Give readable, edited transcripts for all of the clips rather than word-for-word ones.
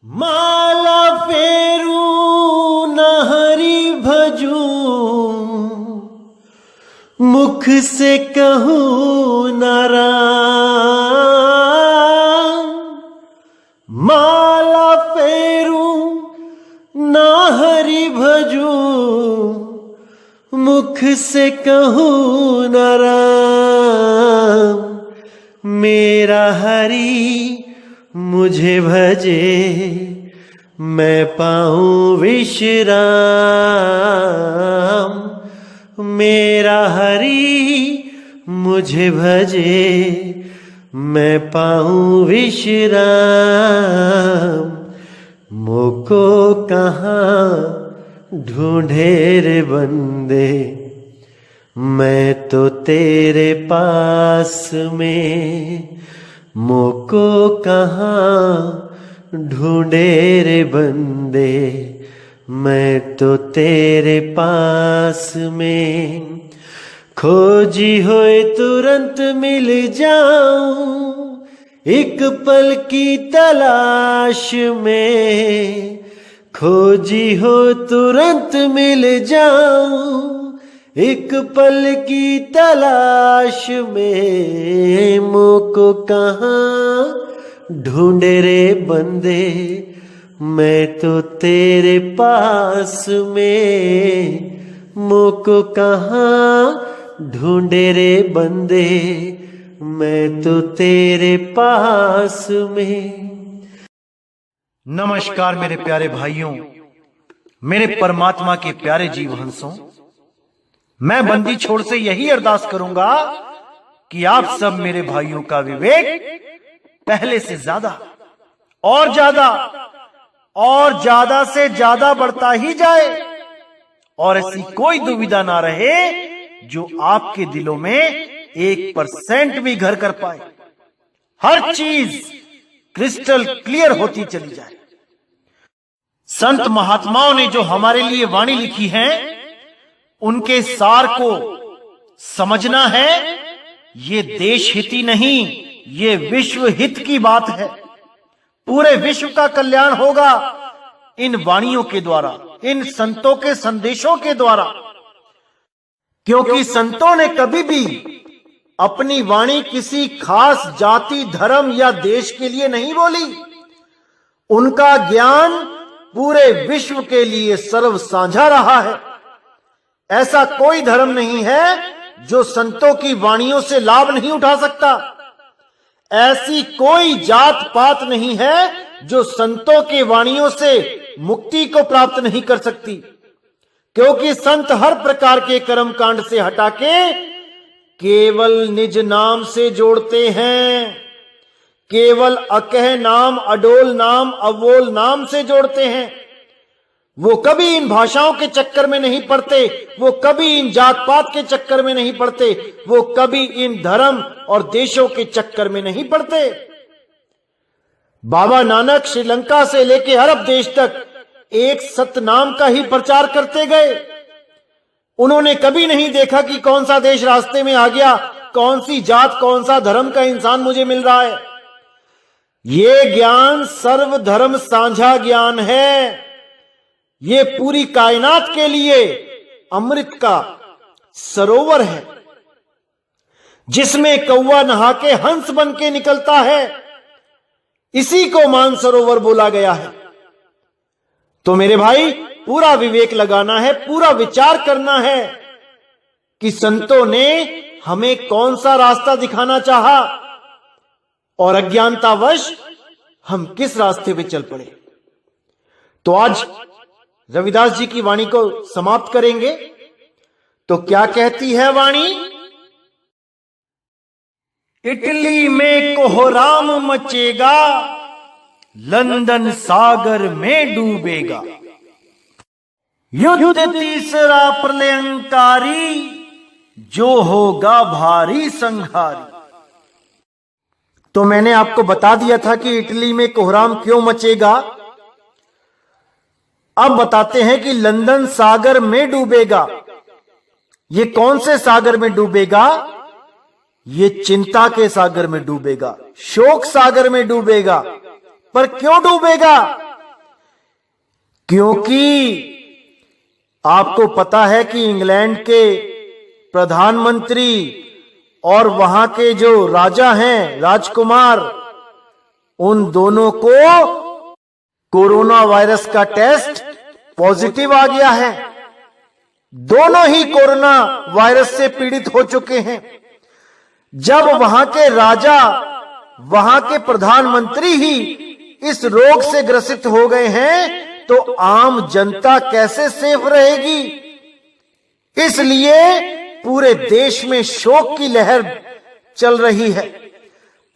माला फेरू न हरि भजू, मुख से कहूँ न राम। माला फेरू न हरि भजू, मुख से कहूँ न राम। मेरा हरि मुझे भजे, मैं पाऊं विश्राम। मेरा हरि मुझे भजे, मैं पाऊं विश्राम। मोको कहाँ ढूंढे रे बंदे, मैं तो तेरे पास में। मोको कहाँ ढूंढे रे बंदे, मैं तो तेरे पास में। खोजी होए तुरंत मिल जाऊं, एक पल की तलाश में। खोजी हो तुरंत मिल जाऊं, एक पल की तलाश में। मोको कहाँ ढूंढे रे बंदे, मैं तो तेरे पास में। मोको कहाँ ढूंढे रे बंदे, मैं तो तेरे पास में। नमस्कार मेरे प्यारे भाइयों, मेरे परमात्मा के प्यारे जीव हंसों। मैं बंदी छोड़ से यही अरदास करूंगा कि आप सब मेरे भाइयों का विवेक पहले से ज्यादा और ज्यादा से ज्यादा बढ़ता ही जाए, और ऐसी कोई दुविधा ना रहे जो आपके दिलों में 1% भी घर कर पाए। हर चीज क्रिस्टल क्लियर होती चली जाए। संत महात्माओं ने जो हमारे लिए वाणी लिखी है, उनके सार को समझना है। ये देश हित ही नहीं, ये विश्व हित की बात है। पूरे विश्व का कल्याण होगा इन वाणियों के द्वारा, इन संतों के संदेशों के द्वारा। क्योंकि संतों ने कभी भी अपनी वाणी किसी खास जाति, धर्म या देश के लिए नहीं बोली। उनका ज्ञान पूरे विश्व के लिए सर्व साझा रहा है। ऐसा कोई धर्म नहीं है जो संतों की वाणियों से लाभ नहीं उठा सकता। ऐसी कोई जात पात नहीं है जो संतों के वाणियों से मुक्ति को प्राप्त नहीं कर सकती। क्योंकि संत हर प्रकार के कर्म कांड से हटा के केवल निज नाम से जोड़ते हैं। केवल अकह नाम, अडोल नाम, अवोल नाम से जोड़ते हैं। वो कभी इन भाषाओं के चक्कर में नहीं पड़ते, वो कभी इन जात पात के चक्कर में नहीं पड़ते, वो कभी इन धर्म और देशों के चक्कर में नहीं पड़ते। बाबा नानक श्रीलंका से लेकर अरब देश तक एक सतनाम का ही प्रचार करते गए। उन्होंने कभी नहीं देखा कि कौन सा देश रास्ते में आ गया, कौन सी जात, कौन सा धर्म का इंसान मुझे मिल रहा है। ये ज्ञान सर्वधर्म साझा ज्ञान है। ये पूरी कायनात के लिए अमृत का सरोवर है, जिसमें कौवा नहा के हंस बन के निकलता है। इसी को मानसरोवर बोला गया है। तो मेरे भाई, पूरा विवेक लगाना है, पूरा विचार करना है कि संतों ने हमें कौन सा रास्ता दिखाना चाहा और अज्ञानतावश हम किस रास्ते पे चल पड़े। तो आज रविदास जी की वाणी को समाप्त करेंगे। तो क्या कहती है वाणी? इटली में कोहराम मचेगा, लंदन सागर में डूबेगा। युद्ध तीसरा प्रलयंकारी, जो होगा भारी संहारी। तो मैंने आपको बता दिया था कि इटली में कोहराम क्यों मचेगा। अब बताते हैं कि लंदन सागर में डूबेगा। ये कौन से सागर में डूबेगा? ये चिंता के सागर में डूबेगा, शोक सागर में डूबेगा। पर क्यों डूबेगा? क्योंकि आपको पता है कि इंग्लैंड के प्रधानमंत्री और वहां के जो राजा हैं, राजकुमार, उन दोनों को कोरोना वायरस का टेस्ट पॉजिटिव आ गया है। दोनों ही कोरोना वायरस से पीड़ित हो चुके हैं। जब वहां के राजा, वहां के प्रधानमंत्री ही इस रोग से ग्रसित हो गए हैं, तो आम जनता कैसे सेफ रहेगी? इसलिए पूरे देश में शोक की लहर चल रही है।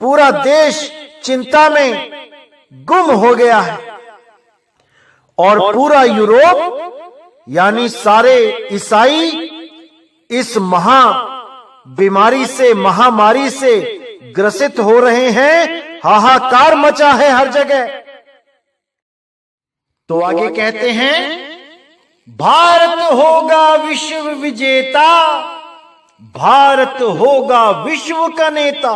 पूरा देश चिंता में गुम हो गया है और पूरा यूरोप यानी सारे ईसाई इस बीमारी से, महामारी से ग्रसित हो रहे हैं। हाहाकार मचा है हर जगह। तो आगे कहते हैं, भारत होगा विश्व विजेता, भारत होगा विश्व का नेता,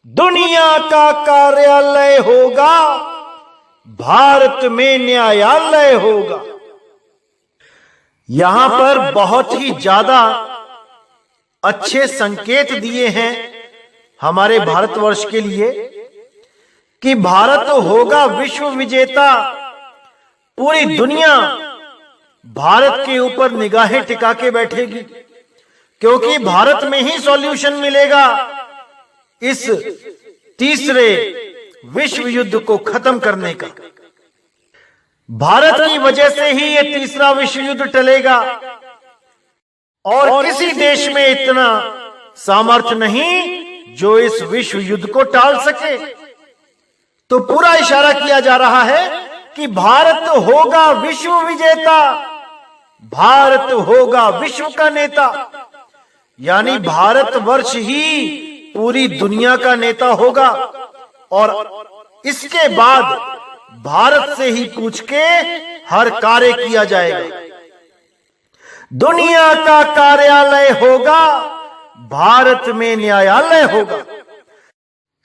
दुनिया का कार्यालय होगा, भारत में न्यायालय होगा। यहां पर बहुत ही ज्यादा अच्छे संकेत दिए हैं हमारे भारतवर्ष के लिए कि भारत होगा विश्व विजेता। पूरी दुनिया भारत के ऊपर निगाहें टिका के बैठेगी, क्योंकि भारत में ही सॉल्यूशन मिलेगा इस तीसरे विश्व युद्ध को खत्म करने का। भारत की वजह से ही यह तीसरा विश्व युद्ध टलेगा और किसी देश में इतना सामर्थ्य नहीं जो इस विश्व युद्ध को टाल सके। तो पूरा इशारा किया जा रहा है कि भारत होगा विश्व विजेता, भारत होगा विश्व का नेता, यानी भारतवर्ष ही पूरी दुनिया का नेता होगा और इसके बाद भारत से ही पूछ के हर कार्य किया जाएगा। दुनिया का कार्यालय होगा, भारत में न्यायालय होगा।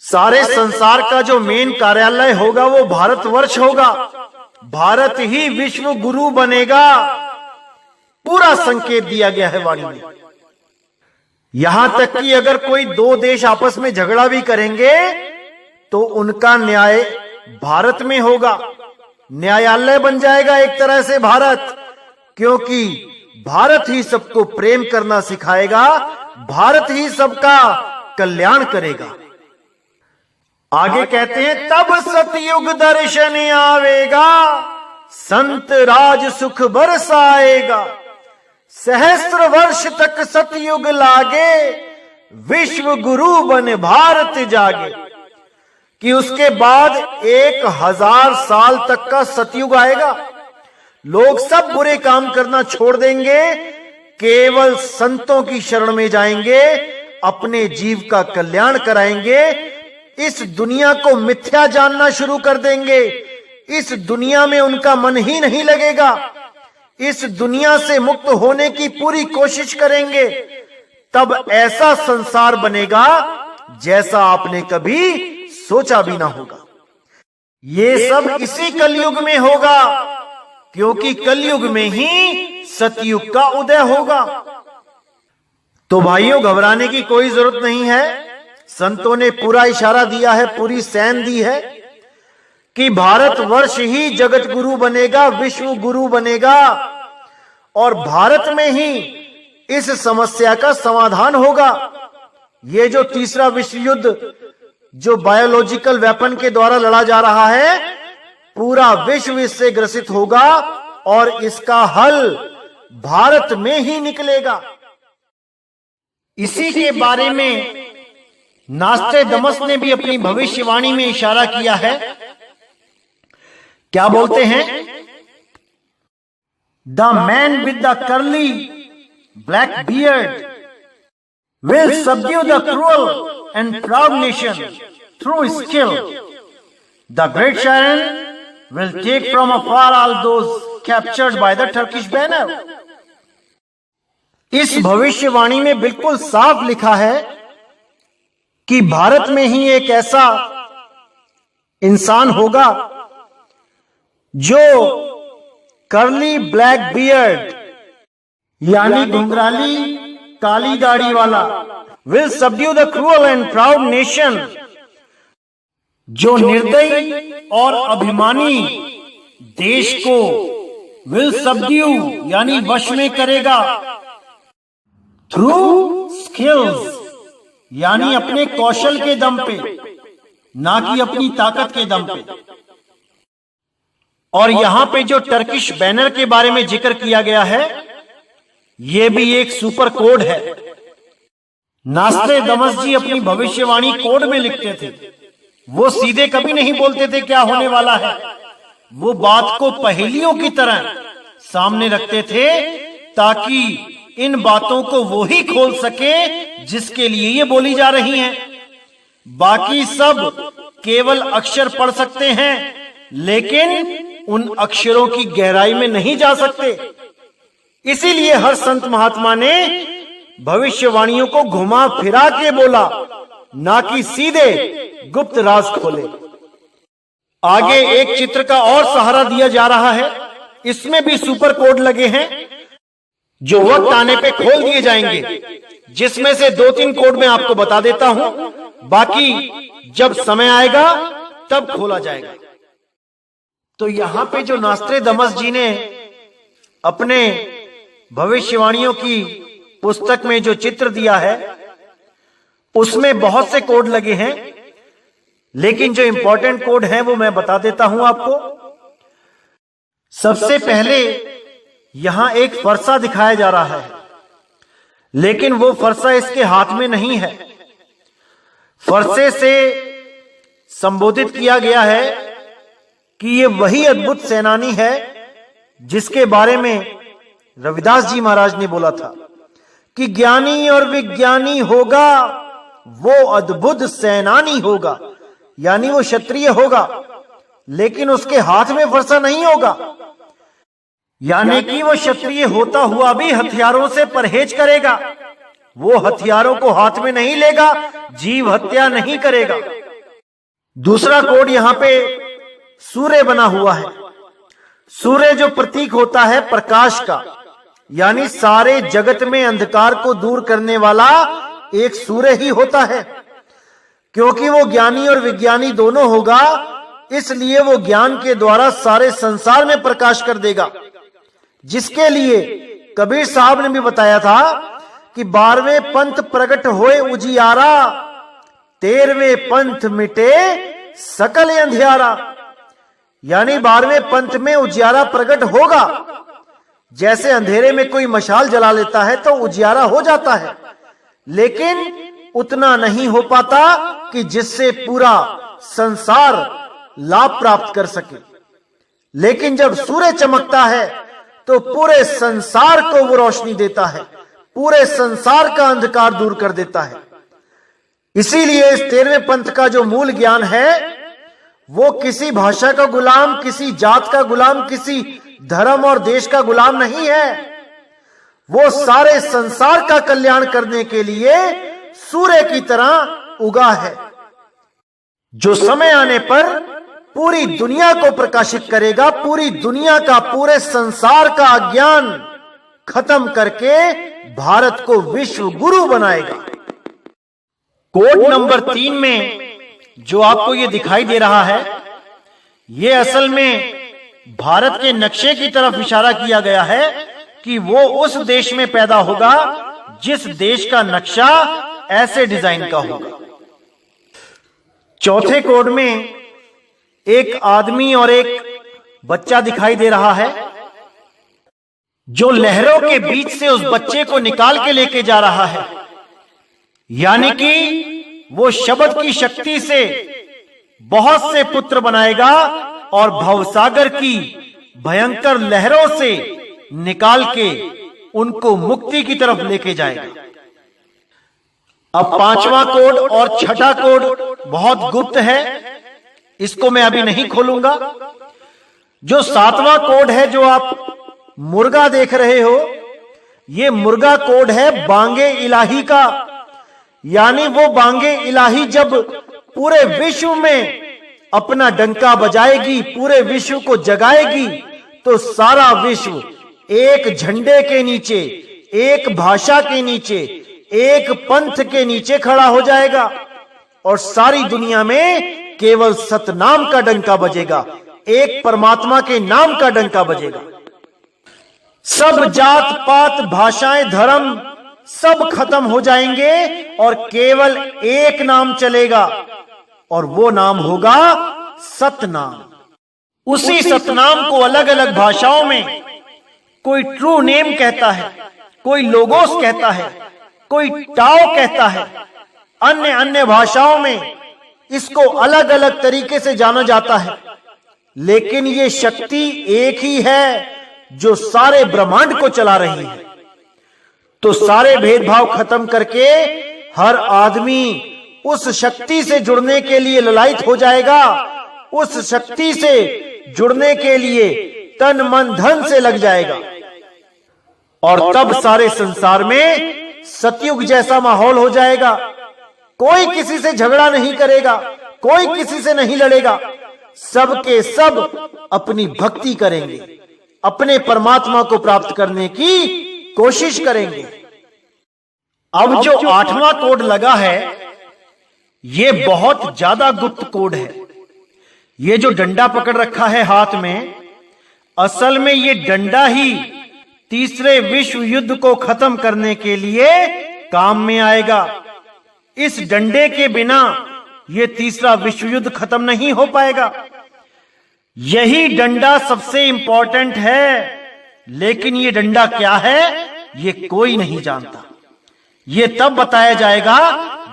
सारे संसार का जो मेन कार्यालय होगा वो भारतवर्ष होगा। भारत ही विश्व गुरु बनेगा। पूरा संकेत दिया गया है वाणी में। यहां तक कि अगर कोई दो देश आपस में झगड़ा भी करेंगे तो उनका न्याय भारत में होगा। न्यायालय बन जाएगा एक तरह से भारत, क्योंकि भारत ही सबको प्रेम करना सिखाएगा, भारत ही सबका कल्याण करेगा। आगे कहते हैं, तब सतयुग दर्शन आवेगा, संत राज सुख बरसाएगा, सहस्त्र वर्ष तक सतयुग लागे, विश्व गुरु बन भारत जागे। कि उसके बाद 1000 साल तक का सतयुग आएगा। लोग सब बुरे काम करना छोड़ देंगे, केवल संतों की शरण में जाएंगे, अपने जीव का कल्याण कराएंगे, इस दुनिया को मिथ्या जानना शुरू कर देंगे। इस दुनिया में उनका मन ही नहीं लगेगा। इस दुनिया से मुक्त होने की पूरी कोशिश करेंगे। तब ऐसा संसार बनेगा जैसा आपने कभी सोचा भी ना होगा। ये सब इसी कलयुग में होगा, क्योंकि कलयुग में ही सतयुग का उदय होगा। तो भाइयों, घबराने की कोई जरूरत नहीं है। संतों ने पूरा इशारा दिया है, पूरी सैन दी है कि भारतवर्ष ही जगत गुरु बनेगा, विश्व गुरु बनेगा और भारत में ही इस समस्या का समाधान होगा। ये जो तीसरा विश्व युद्ध जो बायोलॉजिकल वेपन के द्वारा लड़ा जा रहा है, पूरा विश्व इससे ग्रसित होगा और इसका हल भारत में ही निकलेगा। इसी के बारे में नास्टेडमस ने भी अपनी भविष्यवाणी में इशारा किया है। क्या बोलते हैं? The man with the curly black beard will subdue the cruel and proud nation through skill. The great Sharon will take from afar all those captured by the Turkish banner. इस भविष्यवाणी में बिल्कुल साफ लिखा है कि भारत में ही एक ऐसा इंसान होगा जो कर्ली ब्लैक बियर्ड यानी घुंघराली काली दाढ़ी वाला, will subdue the cruel and proud nation, जो निर्दयी और अभिमानी देश को विल सबड्यू यानी वश में करेगा, थ्रू स्किल्स यानी अपने कौशल के दम पे, ना कि अपनी ताकत के दम पे। और यहां पे जो टर्किश बैनर के बारे में जिक्र किया गया है, यह भी एक सुपर कोड है। नास्ट्रेदामस जी अपनी भविष्यवाणी कोड में लिखते थे। वो सीधे कभी नहीं बोलते थे क्या होने वाला है, वो बात को पहेलियों की तरह सामने रखते थे ताकि इन बातों को वो ही खोल सके जिसके लिए ये बोली जा रही हैं। बाकी सब केवल अक्षर पढ़ सकते हैं, लेकिन उन अक्षरों की गहराई में नहीं जा सकते। इसीलिए हर संत महात्मा ने भविष्यवाणियों को घुमा फिरा के बोला, ना कि सीधे गुप्त राज खोले। आगे एक चित्र का और सहारा दिया जा रहा है, इसमें भी सुपर कोड लगे हैं जो वक्त आने पे खोल दिए जाएंगे, जिसमें से 2-3 कोड मैं आपको बता देता हूं, बाकी जब समय आएगा तब खोला जाएगा। तो यहां पे जो नास्ट्रेदामस जी ने अपने भविष्यवाणियों की पुस्तक में जो चित्र दिया है, उसमें बहुत से कोड लगे हैं, लेकिन जो इंपॉर्टेंट कोड है वो मैं बता देता हूं आपको। सबसे पहले यहां एक फरसा दिखाया जा रहा है, लेकिन वो फरसा इसके हाथ में नहीं है। फरसे से संबोधित किया गया है कि ये वही अद्भुत सेनानी है जिसके बारे में रविदास जी महाराज ने बोला था कि ज्ञानी और विज्ञानी होगा वो अद्भुत सेनानी होगा, यानी वो क्षत्रिय होगा, लेकिन उसके हाथ में फरसा नहीं होगा, यानी कि वो क्षत्रिय होता हुआ भी हथियारों से परहेज करेगा। वो हथियारों को हाथ में नहीं लेगा, जीव हत्या नहीं करेगा। दूसरा कोड यहां पे सूर्य बना हुआ है। सूर्य जो प्रतीक होता है प्रकाश का, यानी सारे जगत में अंधकार को दूर करने वाला एक सूर्य ही होता है। क्योंकि वो ज्ञानी और विज्ञानी दोनों होगा, इसलिए वो ज्ञान के द्वारा सारे संसार में प्रकाश कर देगा, जिसके लिए कबीर साहब ने भी बताया था कि 12वें पंथ प्रकट होए उजियारा, 13वें पंथ मिटे सकल अंधियारा। यानी 12वें पंथ में उजियारा प्रकट होगा। जैसे अंधेरे में कोई मशाल जला लेता है तो उजियारा हो जाता है, लेकिन उतना नहीं हो पाता कि जिससे पूरा संसार लाभ प्राप्त कर सके। लेकिन जब सूर्य चमकता है तो पूरे संसार को वो रोशनी देता है, पूरे संसार का अंधकार दूर कर देता है। इसीलिए इस 13वें पंथ का जो मूल ज्ञान है वो किसी भाषा का गुलाम, किसी जात का गुलाम, किसी धर्म और देश का गुलाम नहीं है। वो सारे संसार का कल्याण करने के लिए सूर्य की तरह उगा है, जो समय आने पर पूरी दुनिया को प्रकाशित करेगा, पूरी दुनिया का, पूरे संसार का अज्ञान खत्म करके भारत को विश्व गुरु बनाएगा। कोड नंबर 3 में जो आपको ये दिखाई दे रहा है, ये असल में भारत के नक्शे की तरफ इशारा किया गया है कि वो उस देश में पैदा होगा जिस देश का नक्शा ऐसे डिजाइन का होगा। चौथे कोड में एक आदमी और एक बच्चा दिखाई दे रहा है, जो लहरों के बीच से उस बच्चे को निकाल के लेके जा रहा है। यानी कि वो शब्द की शक्ति से बहुत से पुत्र बनाएगा और भवसागर की भयंकर लहरों से निकाल के उनको मुक्ति की तरफ लेके जाएगा। अब 5वां कोड और 6ठा कोड बहुत गुप्त है, इसको मैं अभी नहीं खोलूंगा। जो 7वां कोड है, जो आप मुर्गा देख रहे हो, ये मुर्गा कोड है बांगे इलाही का। यानी वो बांगे इलाही जब पूरे विश्व में अपना डंका बजाएगी, पूरे विश्व को जगाएगी, तो सारा विश्व एक झंडे के नीचे, एक भाषा के नीचे, एक पंथ के नीचे खड़ा हो जाएगा और सारी दुनिया में केवल सतनाम का डंका बजेगा, एक परमात्मा के नाम का डंका बजेगा। सब जात पात, भाषाएं, धर्म सब खत्म हो जाएंगे और केवल एक नाम चलेगा और वो नाम होगा सतनाम। उसी सतनाम को अलग अलग भाषाओं में कोई ट्रू नेम कहता है, कोई लोगोस कहता है, कोई टाओ कहता है, अन्य अन्य भाषाओं में इसको अलग अलग तरीके से जाना जाता है, लेकिन ये शक्ति एक ही है जो सारे ब्रह्मांड को चला रही है। तो सारे भेदभाव खत्म करके हर आदमी उस शक्ति से जुड़ने के लिए ललायत हो जाएगा, उस शक्ति से जुड़ने के लिए तन मन धन से लग जाएगा और तब सारे संसार में सतयुग जैसा माहौल हो जाएगा। कोई किसी से झगड़ा नहीं करेगा, कोई किसी से नहीं लड़ेगा, सबके सब अपनी भक्ति करेंगे, अपने परमात्मा को प्राप्त करने की कोशिश करेंगे। अब जो 8वां कोड लगा है, ये बहुत ज्यादा गुप्त कोड है। ये जो डंडा पकड़ रखा है हाथ में, असल में ये डंडा ही तीसरे विश्व युद्ध को खत्म करने के लिए काम में आएगा। इस डंडे के बिना ये तीसरा विश्व युद्ध खत्म नहीं हो पाएगा। यही डंडा सबसे इंपॉर्टेंट है, लेकिन ये डंडा क्या है ये कोई नहीं जानता। ये तब बताया जाएगा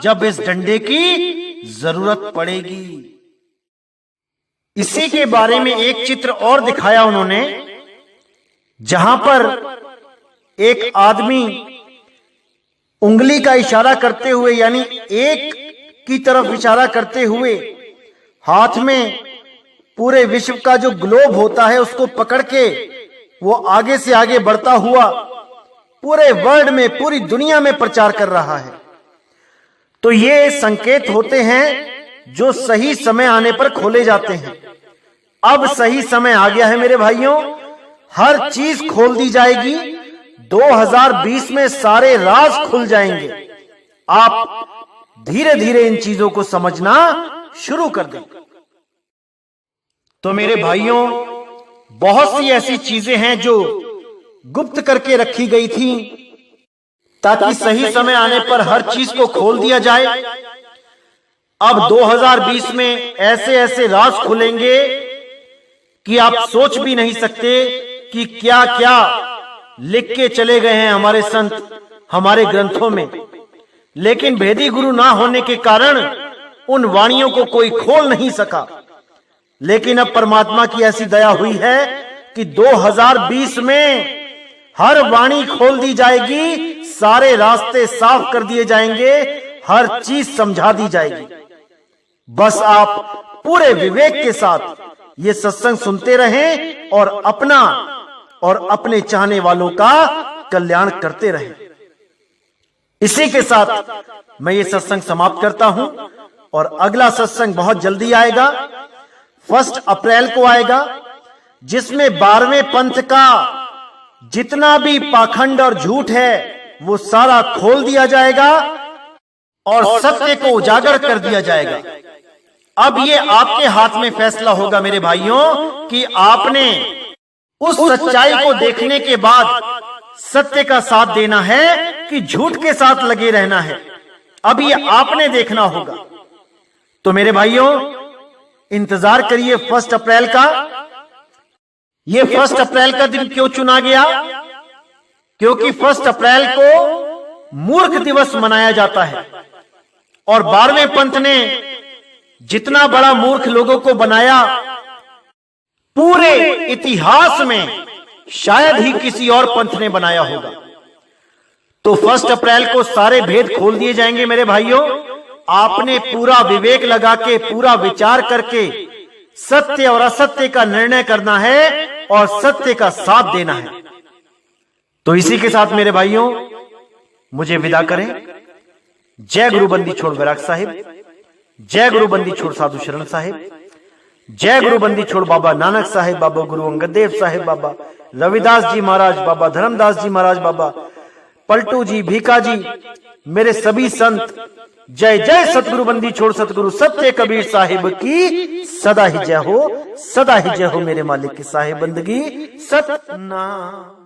जब इस डंडे की जरूरत पड़ेगी। इसी के बारे में एक चित्र और दिखाया उन्होंने, जहां पर एक आदमी उंगली का इशारा करते हुए, यानी एक की तरफ इशारा करते हुए, हाथ में पूरे विश्व का जो ग्लोब होता है उसको पकड़ के वो आगे से आगे बढ़ता हुआ पूरे वर्ल्ड में, पूरी दुनिया में प्रचार कर रहा है। तो ये संकेत होते हैं जो सही समय आने पर खोले जाते हैं। अब सही समय आ गया है मेरे भाइयों, हर चीज खोल दी जाएगी। 2020 में सारे राज खुल जाएंगे। आप धीरे धीरे इन चीजों को समझना शुरू कर दें। तो मेरे भाइयों, बहुत सी ऐसी चीजें हैं जो गुप्त करके रखी गई थी ताकि सही समय आने पर हर चीज को खोल दिया जाए। अब 2020 में ऐसे ऐसे राज खुलेंगे कि आप सोच भी नहीं सकते कि क्या क्या लिख के चले गए हैं हमारे संत हमारे ग्रंथों में। लेकिन भेदी गुरु ना होने के कारण उन वाणियों को कोई खोल नहीं सका। लेकिन अब परमात्मा की ऐसी दया हुई है कि 2020 में हर वाणी खोल दी जाएगी, सारे रास्ते साफ कर दिए जाएंगे, हर चीज समझा दी जाएगी। बस आप पूरे विवेक के साथ ये सत्संग सुनते रहें और अपना और अपने चाहने वालों का कल्याण करते रहें। इसी के साथ मैं ये सत्संग समाप्त करता हूं और अगला सत्संग बहुत जल्दी आएगा। 1 अप्रैल को आएगा, जिसमें 12वें पंथ का जितना भी पाखंड और झूठ है वो सारा खोल दिया जाएगा और सत्य को उजागर कर दिया जाएगा। अब ये आपके हाथ में फैसला होगा मेरे भाइयों कि आपने उस सच्चाई को देखने के बाद सत्य का साथ देना है कि झूठ के साथ लगे रहना है। अब ये आपने देखना होगा। तो मेरे भाइयों, इंतजार करिए 1 अप्रैल का। ये 1 अप्रैल का दिन क्यों चुना गया? क्योंकि 1 अप्रैल को मूर्ख दिवस मनाया जाता है और 12वें पंथ ने जितना बड़ा मूर्ख लोगों को बनाया, पूरे इतिहास में शायद ही किसी और पंथ ने बनाया होगा। तो 1 अप्रैल को सारे भेद खोल दिए जाएंगे मेरे भाइयों। आपने पूरा विवेक लगा के, पूरा विचार करके सत्य और असत्य का निर्णय करना है और सत्य का साथ देना है। तो इसी के साथ मेरे भाइयों, मुझे विदा करें। जय गुरु बंदी छोड़ बैराग साहिब, जय गुरु बंदी छोड़ साधु शरण साहिब, जय गुरु बंदी छोड़ बाबा नानक साहिब बाबा, गुरु अंगद देव साहिब बाबा, रविदास जी महाराज बाबा, धर्मदास जी महाराज बाबा, पलटू जी, भीखा जी, मेरे सभी संत। जय जय सतगुरु बंदी छोड़ सतगुरु सत्य कबीर साहिब की सदा ही जय हो, सदा ही जय हो मेरे मालिक की साहिब बंदगी सतनाम।